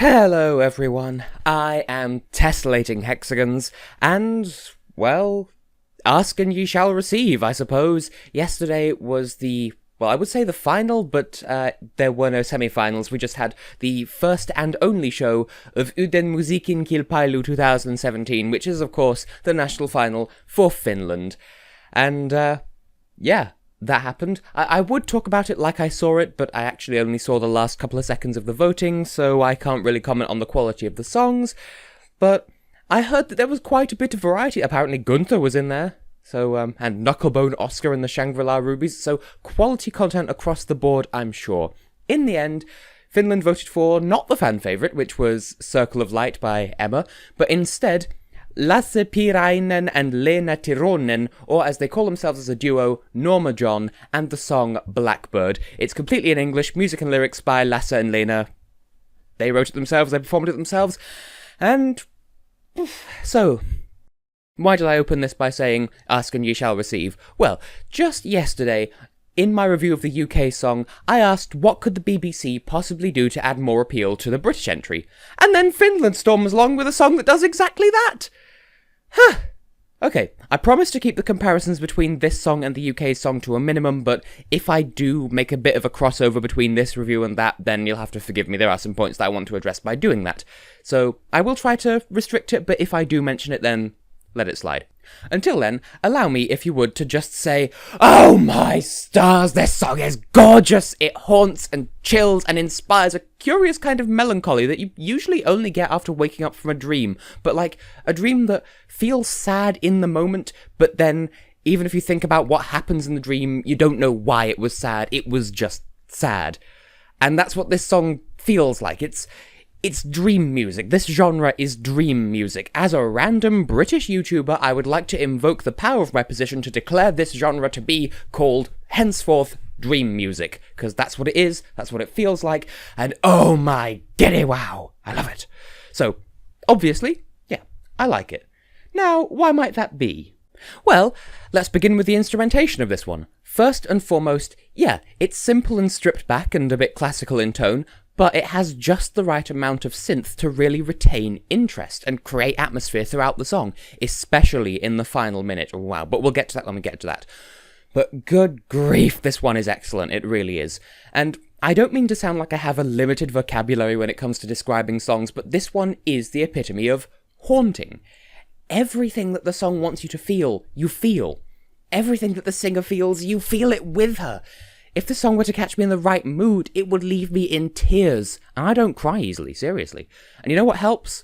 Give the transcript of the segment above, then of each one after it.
Hello everyone, I am Tessellating Hexagons, and, well, ask and ye shall receive, I suppose. Yesterday was I would say the final, but there were no semi-finals. We just had the first and only show of Yhden musiikin kilpailu 2017, which is, of course, the national final for Finland. And, yeah. That happened. I would talk about it like I saw it, but I actually only saw the last couple of seconds of the voting, so I can't really comment on the quality of the songs. But I heard that there was quite a bit of variety. Apparently Gunther was in there, so and Knucklebone Oscar and the Shangri-La Rubies, so quality content across the board, I'm sure. In the end, Finland voted for not the fan favourite, which was Circle of Light by Emma, but instead Lasse Piirainen and Leena Tirronen, or as they call themselves as a duo, Norma John, and the song Blackbird. It's completely in English, music and lyrics by Lasse and Leena. They wrote it themselves, they performed it themselves, and so, why did I open this by saying, ask and ye shall receive? Well, just yesterday, in my review of the UK song, I asked what could the BBC possibly do to add more appeal to the British entry, and then Finland storms along with a song that does exactly that! Huh. Okay, I promise to keep the comparisons between this song and the UK song to a minimum, but if I do make a bit of a crossover between this review and that, then you'll have to forgive me. There are some points that I want to address by doing that. So, I will try to restrict it, but if I do mention it, then let it slide. Until then, allow me, if you would, to just say, oh my stars, this song is gorgeous! It haunts and chills and inspires a curious kind of melancholy that you usually only get after waking up from a dream, but like, a dream that feels sad in the moment, but then, even if you think about what happens in the dream, you don't know why it was sad, it was just sad. And that's what this song feels like. It's dream music. This genre is dream music. As a random British YouTuber, I would like to invoke the power of my position to declare this genre to be called, henceforth, dream music. Because that's what it is, that's what it feels like, and oh my giddy wow, I love it. So, obviously, yeah, I like it. Now, why might that be? Well, let's begin with the instrumentation of this one. First and foremost, yeah, it's simple and stripped back and a bit classical in tone, but it has just the right amount of synth to really retain interest and create atmosphere throughout the song, especially in the final minute. Oh, wow, but we'll get to that when we get to that. But good grief, this one is excellent, it really is. And I don't mean to sound like I have a limited vocabulary when it comes to describing songs, but this one is the epitome of haunting. Everything that the song wants you to feel, you feel. Everything that the singer feels, you feel it with her. If the song were to catch me in the right mood, it would leave me in tears. And I don't cry easily, seriously. And you know what helps?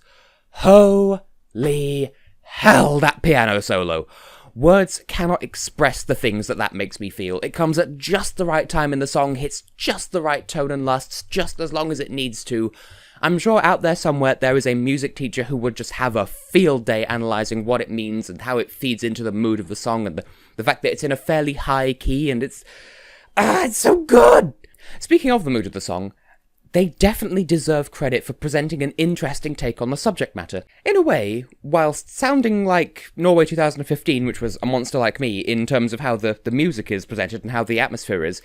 Holy hell, that piano solo. Words cannot express the things that makes me feel. It comes at just the right time in the song, hits just the right tone and lasts just as long as it needs to. I'm sure out there somewhere there is a music teacher who would just have a field day analysing what it means and how it feeds into the mood of the song and the fact that it's in a fairly high key and it's so good! Speaking of the mood of the song, they definitely deserve credit for presenting an interesting take on the subject matter. In a way, whilst sounding like Norway 2015, which was A Monster Like Me, in terms of how the music is presented and how the atmosphere is,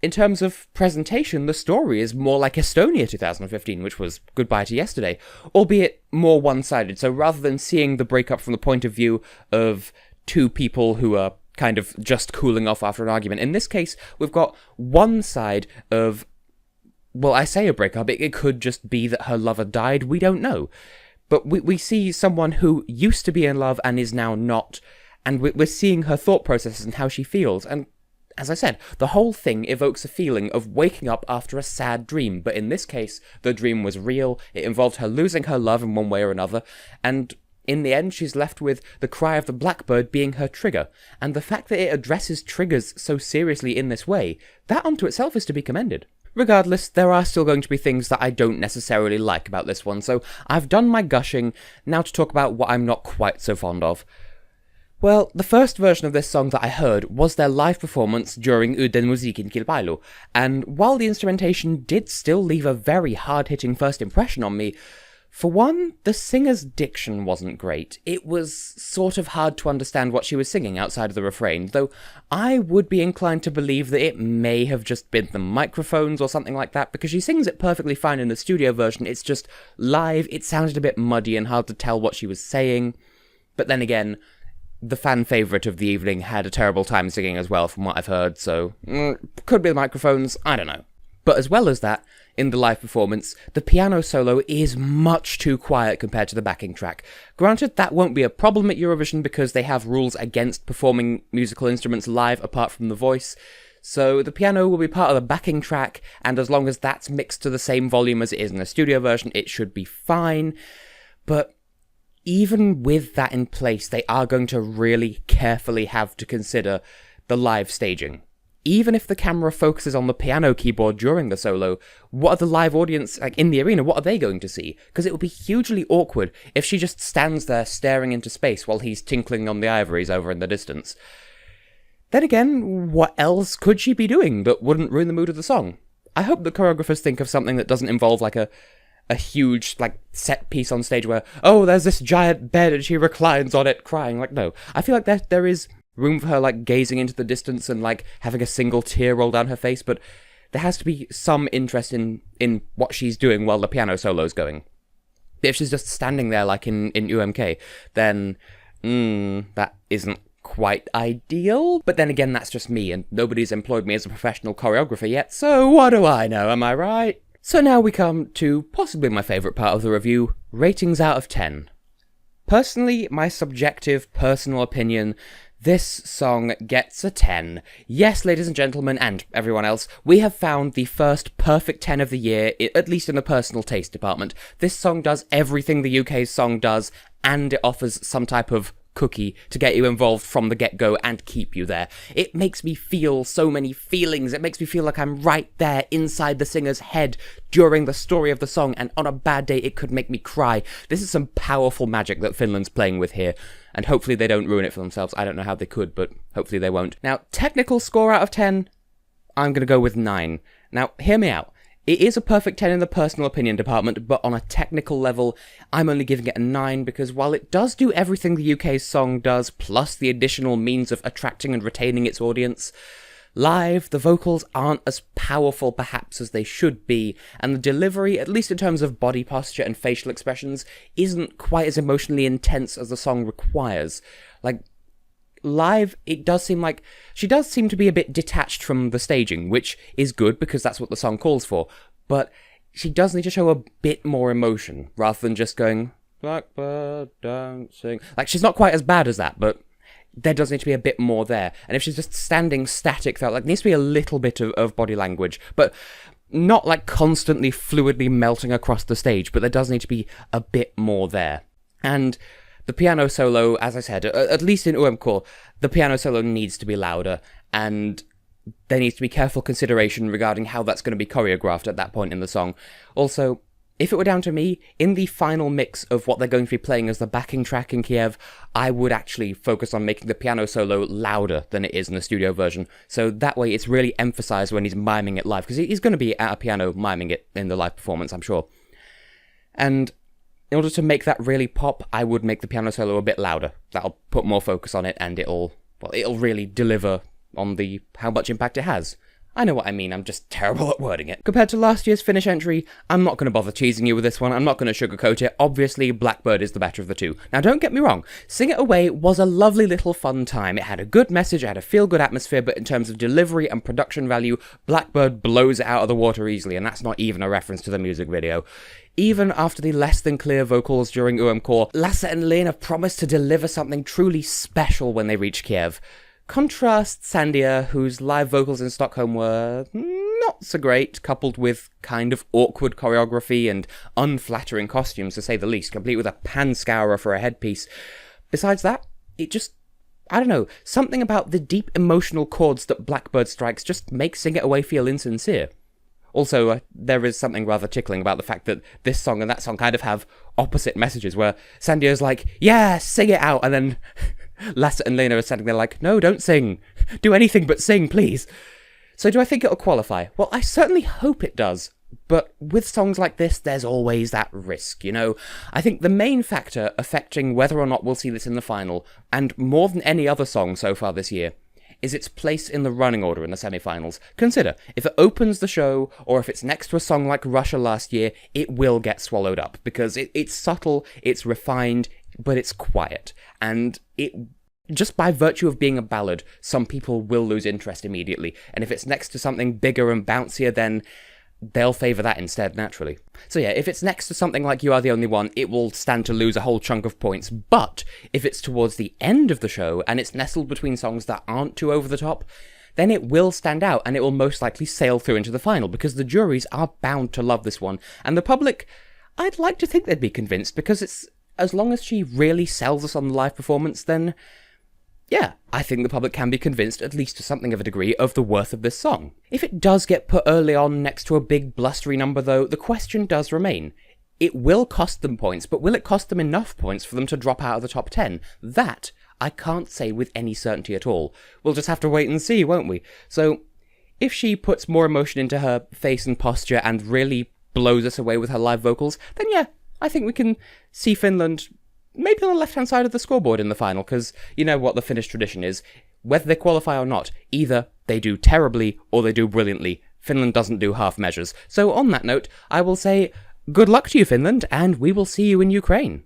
in terms of presentation, the story is more like Estonia 2015, which was Goodbye to Yesterday, albeit more one-sided. So rather than seeing the breakup from the point of view of two people who are kind of just cooling off after an argument. In this case, we've got one side of, well, I say a breakup, it could just be that her lover died, we don't know. But we see someone who used to be in love and is now not, and we're seeing her thought processes and how she feels, and as I said, the whole thing evokes a feeling of waking up after a sad dream, but in this case, the dream was real, it involved her losing her love in one way or another, and in the end, she's left with the cry of the blackbird being her trigger, and the fact that it addresses triggers so seriously in this way, that unto itself is to be commended. Regardless, there are still going to be things that I don't necessarily like about this one, so I've done my gushing, now to talk about what I'm not quite so fond of. Well, the first version of this song that I heard was their live performance during Yhden musiikin kilpailu, and while the instrumentation did still leave a very hard-hitting first impression on me, For one, the singer's diction wasn't great. It was sort of hard to understand what she was singing outside of the refrain, though I would be inclined to believe that it may have just been the microphones or something like that, because she sings it perfectly fine in the studio version. It's just live, it sounded a bit muddy and hard to tell what she was saying. But then again, the fan favourite of the evening had a terrible time singing as well, from what I've heard, so could be the microphones, I don't know. But as well as that, in the live performance, the piano solo is much too quiet compared to the backing track. Granted, that won't be a problem at Eurovision because they have rules against performing musical instruments live apart from the voice, so the piano will be part of the backing track, and as long as that's mixed to the same volume as it is in the studio version, it should be fine. But even with that in place, they are going to really carefully have to consider the live staging. Even if the camera focuses on the piano keyboard during the solo, what are the live audience, like in the arena, what are they going to see? Because it would be hugely awkward if she just stands there staring into space while he's tinkling on the ivories over in the distance. Then again, what else could she be doing that wouldn't ruin the mood of the song? I hope the choreographers think of something that doesn't involve like a huge, like, set piece on stage where, oh, there's this giant bed and she reclines on it crying. Like, no. I feel like there is room for her, like, gazing into the distance and, like, having a single tear roll down her face, but there has to be some interest in what she's doing while the piano solo's going. But if she's just standing there, like in UMK, then, that isn't quite ideal. But then again, that's just me, and nobody's employed me as a professional choreographer yet, so what do I know, am I right? So now we come to possibly my favourite part of the review, ratings out of 10. Personally, my subjective, personal opinion, this song gets a 10. Yes, ladies and gentlemen, and everyone else, we have found the first perfect 10 of the year, at least in the personal taste department. This song does everything the UK's song does, and it offers some type of cookie to get you involved from the get-go and keep you there. It makes me feel so many feelings. It makes me feel like I'm right there inside the singer's head during the story of the song, and on a bad day it could make me cry. This is some powerful magic that Finland's playing with here, and hopefully they don't ruin it for themselves. I don't know how they could, but hopefully they won't. Now, technical score out of 10, I'm gonna go with 9. Now, hear me out. It is a perfect 10 in the personal opinion department, but on a technical level, I'm only giving it a 9 because while it does do everything the UK's song does, plus the additional means of attracting and retaining its audience, live, the vocals aren't as powerful perhaps as they should be, and the delivery, at least in terms of body posture and facial expressions, isn't quite as emotionally intense as the song requires. Like, live, it does seem like she does seem to be a bit detached from the staging, which is good because that's what the song calls for, but she does need to show a bit more emotion rather than just going, Blackbird dancing. Like, she's not quite as bad as that, but there does need to be a bit more there. And if she's just standing static, there like needs to be a little bit of body language, but not like constantly fluidly melting across the stage, but there does need to be a bit more there. And the piano solo, as I said, at least in UMK, the piano solo needs to be louder, and there needs to be careful consideration regarding how that's going to be choreographed at that point in the song. Also, if it were down to me, in the final mix of what they're going to be playing as the backing track in Kiev, I would actually focus on making the piano solo louder than it is in the studio version, so that way it's really emphasised when he's miming it live, because he's going to be at a piano miming it in the live performance, I'm sure. And in order to make that really pop, I would make the piano solo a bit louder. That'll put more focus on it, and it'll really deliver on how much impact it has. I know what I mean, I'm just terrible at wording it. Compared to last year's finish entry, I'm not going to bother teasing you with this one, I'm not going to sugarcoat it. Obviously, Blackbird is the better of the two. Now, don't get me wrong, Sing It Away was a lovely little fun time. It had a good message, it had a feel-good atmosphere, but in terms of delivery and production value, Blackbird blows it out of the water easily, and that's not even a reference to the music video. Even after the less than clear vocals during UMK, Lasse and Leena promised to deliver something truly special when they reach Kiev. Contrast Sandhja, whose live vocals in Stockholm were not so great, coupled with kind of awkward choreography and unflattering costumes, to say the least, complete with a pan scourer for a headpiece. Besides that, it just, I don't know, something about the deep emotional chords that Blackbird strikes just makes Sing It Away feel insincere. Also, there is something rather tickling about the fact that this song and that song kind of have opposite messages, where Sandhja's like, yeah, sing it out, and then Lasse and Leena are standing there like, no, don't sing. Do anything but sing, please. So do I think it'll qualify? Well, I certainly hope it does. But with songs like this, there's always that risk, you know? I think the main factor affecting whether or not we'll see this in the final, and more than any other song so far this year, is its place in the running order in the semi-finals. Consider, if it opens the show, or if it's next to a song like Russia last year, it will get swallowed up, because it's subtle, it's refined, but it's quiet, and it... Just by virtue of being a ballad, some people will lose interest immediately, and if it's next to something bigger and bouncier, then they'll favour that instead, naturally. So yeah, if it's next to something like You Are the Only One, it will stand to lose a whole chunk of points, but if it's towards the end of the show, and it's nestled between songs that aren't too over the top, then it will stand out, and it will most likely sail through into the final, because the juries are bound to love this one, and the public, I'd like to think they'd be convinced, because it's, as long as she really sells us on the live performance, then... yeah, I think the public can be convinced, at least to something of a degree, of the worth of this song. If it does get put early on next to a big blustery number though, the question does remain. It will cost them points, but will it cost them enough points for them to drop out of the top 10? That, I can't say with any certainty at all. We'll just have to wait and see, won't we? So, if she puts more emotion into her face and posture and really blows us away with her live vocals, then yeah, I think we can see Finland... maybe on the left-hand side of the scoreboard in the final, because you know what the Finnish tradition is. Whether they qualify or not, either they do terribly or they do brilliantly. Finland doesn't do half measures. So on that note, I will say, good luck to you, Finland, and we will see you in Ukraine.